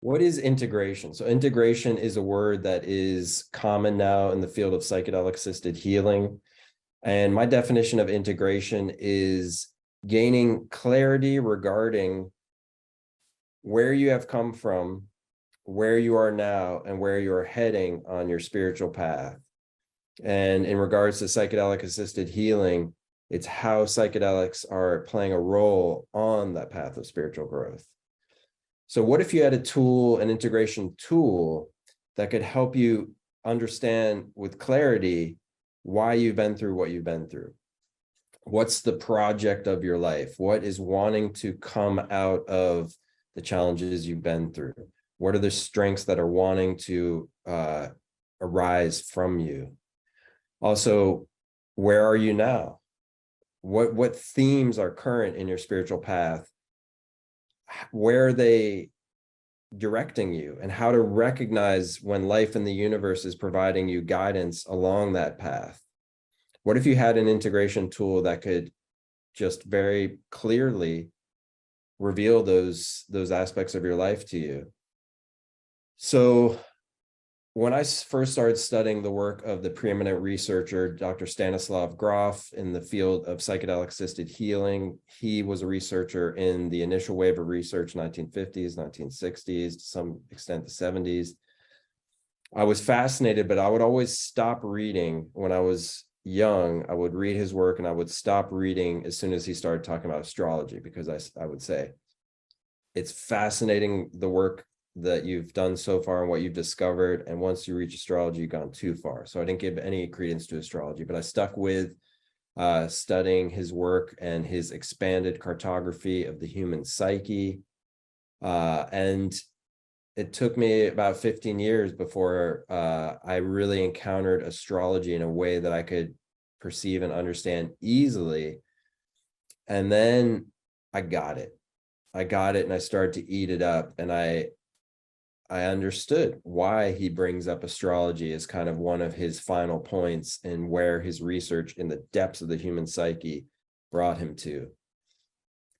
What is integration? So integration is a word that is common now in the field of psychedelic-assisted healing. And my definition of integration is gaining clarity regarding where you have come from, where you are now, and where you are heading on your spiritual path. And in regards to psychedelic-assisted healing, it's how psychedelics are playing a role on that path of spiritual growth. So what if you had a tool, an integration tool, that could help you understand with clarity why you've been through what you've been through? What's the project of your life? What is wanting to come out of the challenges you've been through? What are the strengths that are wanting to arise from you? Also, where are you now? What themes are current in your spiritual path? Where are they directing you, and how to recognize when life in the universe is providing you guidance along that path? What if you had an integration tool that could just very clearly reveal those aspects of your life to you? So when I first started studying the work of the preeminent researcher, Dr. Stanislav Grof, in the field of psychedelic-assisted healing, he was a researcher in the initial wave of research, 1950s, 1960s, to some extent the 70s. I was fascinated, but I would always stop reading when I was young. I would read his work and I would stop reading as soon as he started talking about astrology, because I would say, it's fascinating, the work that you've done so far and what you've discovered, and once you reach astrology, you've gone too far. So I didn't give any credence to astrology, but I stuck with studying his work and his expanded cartography of the human psyche. And it took me about 15 years before I really encountered astrology in a way that I could perceive and understand easily. And then I got it. And I started to eat it up, and I understood why he brings up astrology as kind of one of his final points, and where his research in the depths of the human psyche brought him to.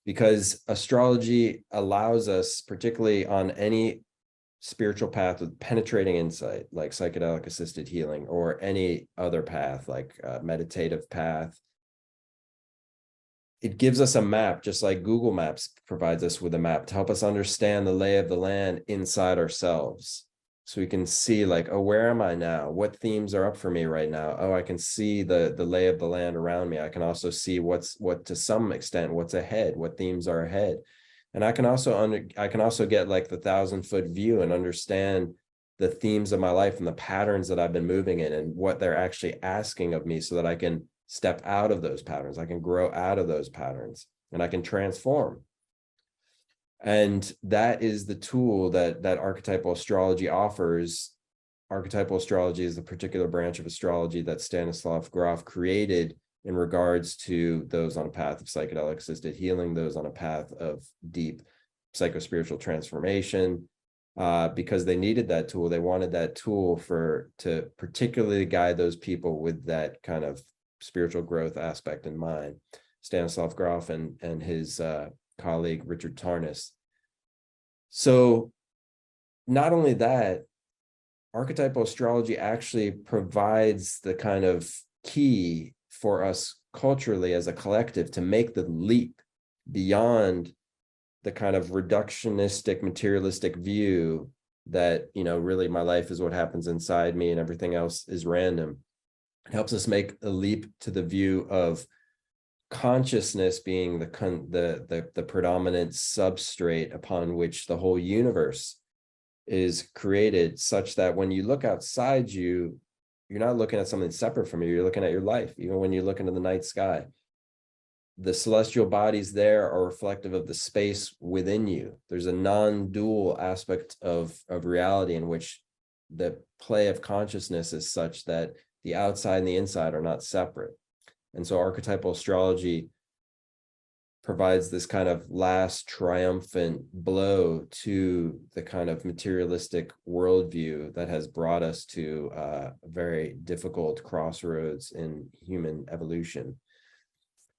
Because astrology allows us, particularly on any spiritual path with penetrating insight, like psychedelic-assisted healing, or any other path, like a meditative path, it gives us a map, just like Google Maps provides us with a map to help us understand the lay of the land inside ourselves. So we can see, like, oh, where am I now? What themes are up for me right now? Oh, I can see the lay of the land around me. I can also see what to some extent, what's ahead, what themes are ahead. And I can also get like the 1,000-foot view and understand the themes of my life and the patterns that I've been moving in, and what they're actually asking of me, so that I can step out of those patterns. I can grow out of those patterns, and I can transform. And that is the tool that archetypal astrology offers. Archetypal astrology is the particular branch of astrology that Stanislav Grof created in regards to those on a path of psychedelic-assisted healing, those on a path of deep psychospiritual transformation, because they needed that tool. They wanted that tool to particularly guide those people with that kind of spiritual growth aspect in mind. Stanislav Grof and his colleague Richard Tarnas. So not only that, archetypal astrology actually provides the kind of key for us culturally as a collective to make the leap beyond the kind of reductionistic, materialistic view that, really my life is what happens inside me and everything else is random. It helps us make a leap to the view of consciousness being the predominant substrate upon which the whole universe is created, such that when you look outside you, you're not looking at something separate from you. You're looking at your life. Even when you look into the night sky, the celestial bodies there are reflective of the space within you. There's a non-dual aspect of reality in which the play of consciousness is such that the outside and the inside are not separate. And so archetypal astrology provides this kind of last triumphant blow to the kind of materialistic worldview that has brought us to a very difficult crossroads in human evolution.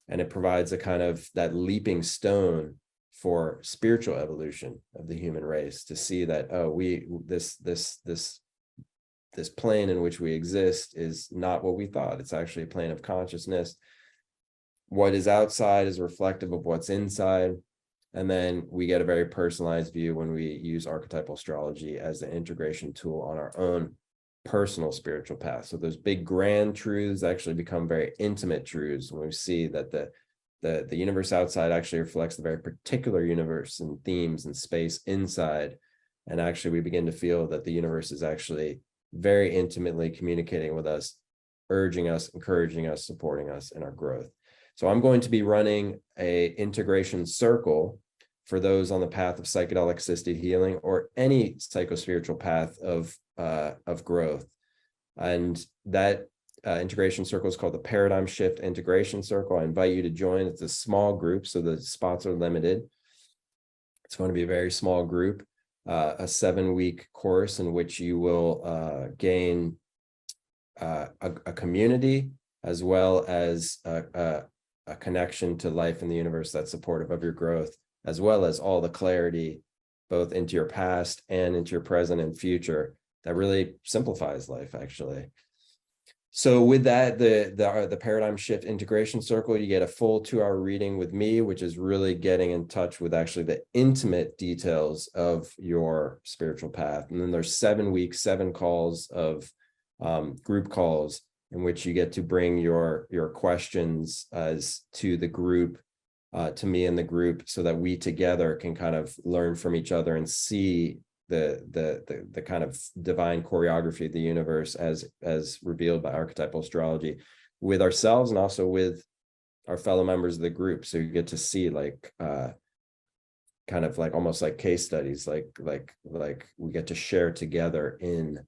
And it provides a kind of that leaping stone for spiritual evolution of the human race, to see that, oh, this plane in which we exist is not what we thought. It's actually a plane of consciousness. What is outside is reflective of what's inside. And then we get a very personalized view when we use archetypal astrology as an integration tool on our own personal spiritual path. So those big grand truths actually become very intimate truths when we see that the universe outside actually reflects the very particular universe and themes and space inside. And actually we begin to feel that the universe is actually very intimately communicating with us, urging us, encouraging us, supporting us in our growth. So I'm going to be running a integration circle for those on the path of psychedelic-assisted healing or any psychospiritual path of growth. And that integration circle is called the Paradigm Shift Integration Circle. I invite you to join. It's a small group, so the spots are limited. It's going to be a very small group, a 7-week course in which you will gain a community as well as a connection to life in the universe that's supportive of your growth, as well as all the clarity, both into your past and into your present and future, that really simplifies life, actually. So with that, the Paradigm Shift Integration Circle, you get a full 2-hour reading with me, which is really getting in touch with actually the intimate details of your spiritual path. And then there's 7 weeks, 7 calls of group calls in which you get to bring your questions as to the group, to me and the group, so that we together can kind of learn from each other and see the kind of divine choreography of the universe as revealed by archetypal astrology with ourselves and also with our fellow members of the group. So you get to see like kind of like almost like case studies, like we get to share together in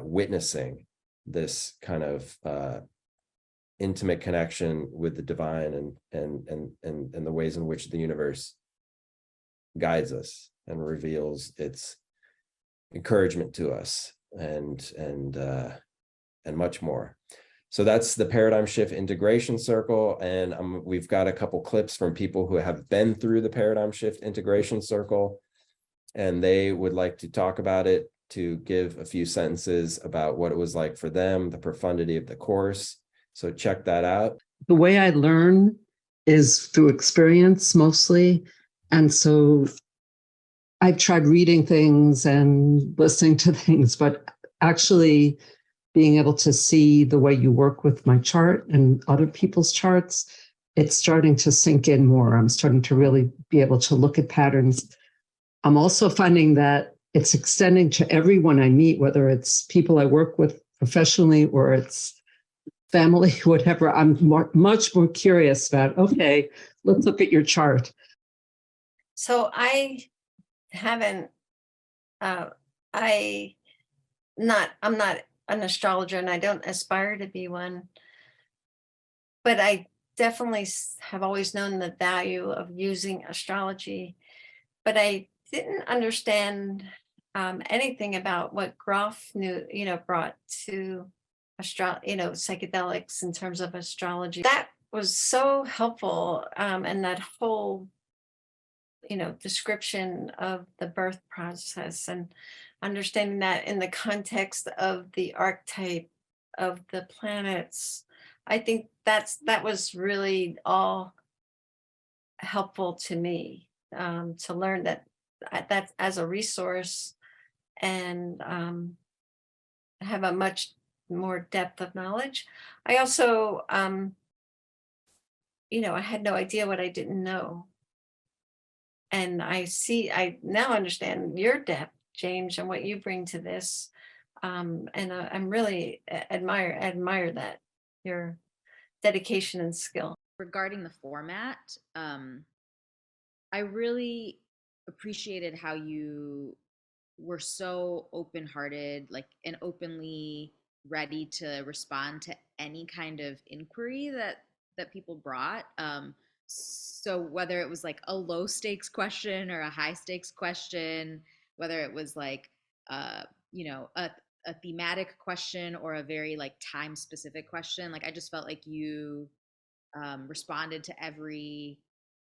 witnessing this kind of intimate connection with the divine and the ways in which the universe guides us and reveals its encouragement to us and much more. So that's the Paradigm Shift Integration Circle. And we've got a couple clips from people who have been through the Paradigm Shift Integration Circle, and they would like to talk about it, to give a few sentences about what it was like for them, the profundity of the course. So check that out. The way I learn is through experience mostly. And so I've tried reading things and listening to things, but actually being able to see the way you work with my chart and other people's charts, it's starting to sink in more. I'm starting to really be able to look at patterns. I'm also finding that it's extending to everyone I meet, whether it's people I work with professionally or it's family, whatever. I'm much more curious about, okay, let's look at your chart. So I haven't, I'm not an astrologer and I don't aspire to be one, but I definitely have always known the value of using astrology, but I didn't understand anything about what Groff brought to psychedelics in terms of astrology. That was so helpful. And that whole, description of the birth process and understanding that in the context of the archetype of the planets. I think that was really all helpful to me, to learn that as a resource and have a much more depth of knowledge. I also, I had no idea what I didn't know. And I now understand your depth, James, and what you bring to this. And I'm really admire that, your dedication and skill. Regarding the format, I really appreciated how you were so open-hearted, and openly ready to respond to any kind of inquiry that people brought. So whether it was like a low stakes question or a high stakes question, whether it was like a thematic question or a very time specific question, I just felt like you responded to every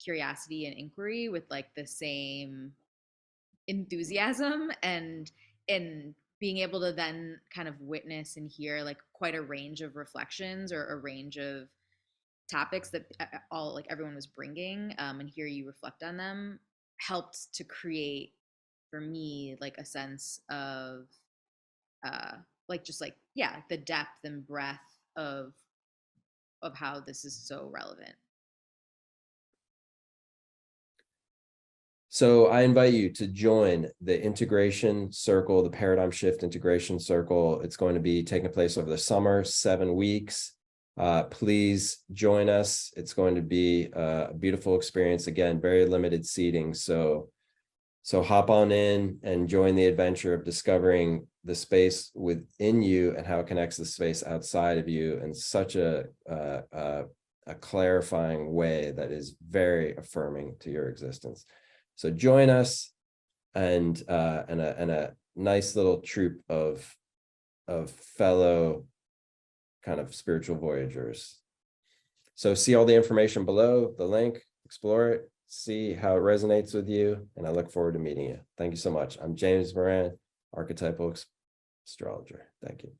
curiosity and inquiry with like the same enthusiasm, and being able to then kind of witness and hear like quite a range of reflections, or a range of topics that all like everyone was bringing, and hear you reflect on them, helped to create for me like a sense of like just like, yeah, the depth and breadth of how this is so relevant. So I invite you to join the integration circle, the paradigm shift integration circle. It's going to be taking place over the summer, 7 weeks. Please join us. It's going to be a beautiful experience. Again, very limited seating. So hop on in and join the adventure of discovering the space within you and how it connects the space outside of you in such a clarifying way that is very affirming to your existence. So join us, and a nice little troop of fellow kind of spiritual voyagers. So see all the information below, the link, explore it, see how it resonates with you, and I look forward to meeting you. Thank you so much. I'm James Moran, Archetypal Astrologer. Thank you.